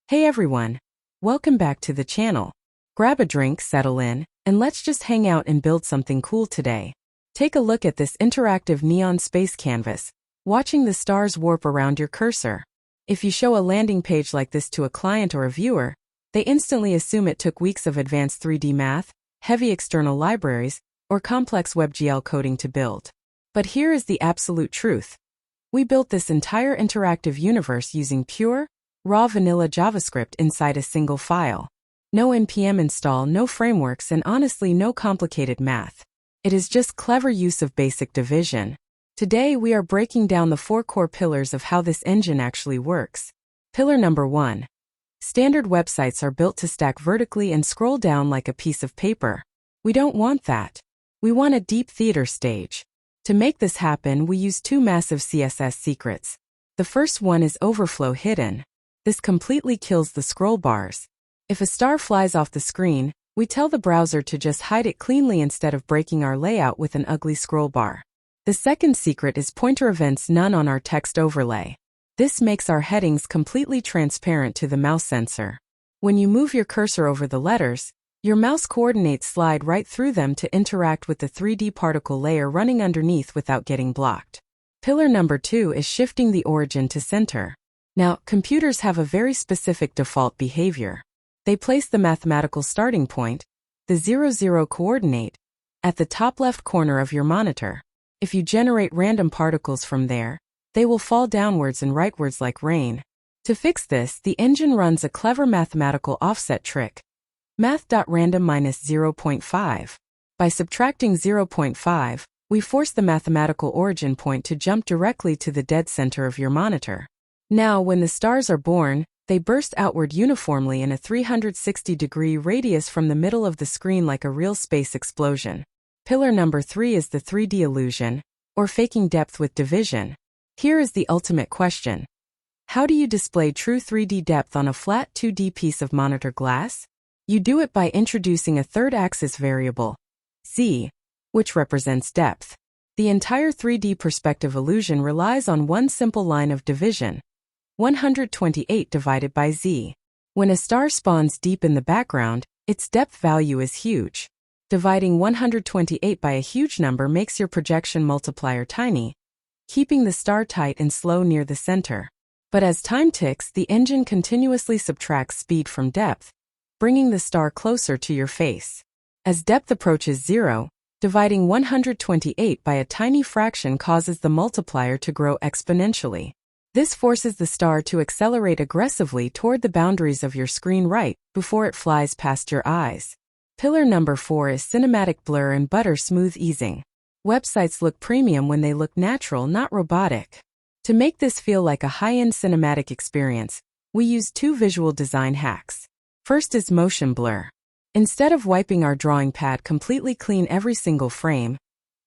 Hey everyone! Welcome back to the channel. Grab a drink, settle in, and let's just hang out and build something cool today. Take a look at this interactive neon space canvas, watching the stars warp around your cursor. If you show a landing page like this to a client or a viewer, they instantly assume it took weeks of advanced 3D math, heavy external libraries, or complex WebGL coding to build. But here is the absolute truth. We built this entire interactive universe using pure, raw vanilla JavaScript inside a single file. No npm install, no frameworks, and honestly no complicated math. It is just clever use of basic division. Today we are breaking down the 4 core pillars of how this engine actually works. Pillar number 1. Standard websites are built to stack vertically and scroll down like a piece of paper. We don't want that. We want a deep theater stage. To make this happen, we use 2 massive CSS secrets. The first one is overflow hidden. This completely kills the scroll bars. If a star flies off the screen, we tell the browser to just hide it cleanly instead of breaking our layout with an ugly scroll bar. The second secret is pointer events none on our text overlay. This makes our headings completely transparent to the mouse sensor. When you move your cursor over the letters, your mouse coordinates slide right through them to interact with the 3D particle layer running underneath without getting blocked. Pillar number 2 is shifting the origin to center. Now, computers have a very specific default behavior. They place the mathematical starting point, the 00 coordinate, at the top left corner of your monitor. If you generate random particles from there, they will fall downwards and rightwards like rain. To fix this, the engine runs a clever mathematical offset trick. Math.random -0.5. By subtracting 0.5, we force the mathematical origin point to jump directly to the dead center of your monitor. Now, when the stars are born, they burst outward uniformly in a 360-degree radius from the middle of the screen like a real space explosion. Pillar number 3 is the 3D illusion, or faking depth with division. Here is the ultimate question. How do you display true 3D depth on a flat 2D piece of monitor glass? You do it by introducing a third axis variable, z, which represents depth. The entire 3D perspective illusion relies on one simple line of division. 128 divided by z. When a star spawns deep in the background, its depth value is huge. Dividing 128 by a huge number makes your projection multiplier tiny, keeping the star tight and slow near the center. But as time ticks, the engine continuously subtracts speed from depth, bringing the star closer to your face. As depth approaches 0, dividing 128 by a tiny fraction causes the multiplier to grow exponentially. This forces the star to accelerate aggressively toward the boundaries of your screen right before it flies past your eyes. Pillar number 4 is cinematic blur and butter smooth easing. Websites look premium when they look natural, not robotic. To make this feel like a high-end cinematic experience, we use 2 visual design hacks. First is motion blur. Instead of wiping our drawing pad completely clean every single frame,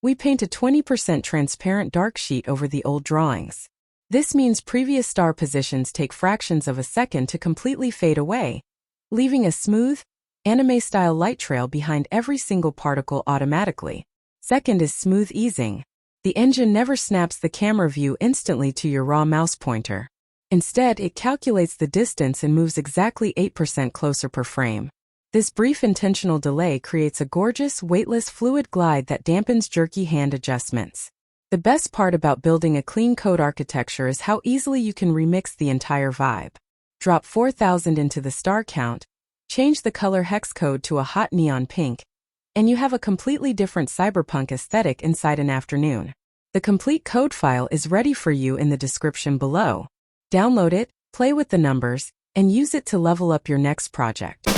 we paint a 20% transparent dark sheet over the old drawings. This means previous star positions take fractions of a second to completely fade away, leaving a smooth, anime-style light trail behind every single particle automatically. Second is smooth easing. The engine never snaps the camera view instantly to your raw mouse pointer. Instead, it calculates the distance and moves exactly 8% closer per frame. This brief intentional delay creates a gorgeous, weightless fluid glide that dampens jerky hand adjustments. The best part about building a clean code architecture is how easily you can remix the entire vibe. Drop 4000 into the star count, change the color hex code to a hot neon pink, and you have a completely different cyberpunk aesthetic inside an afternoon. The complete code file is ready for you in the description below. Download it, play with the numbers, and use it to level up your next project.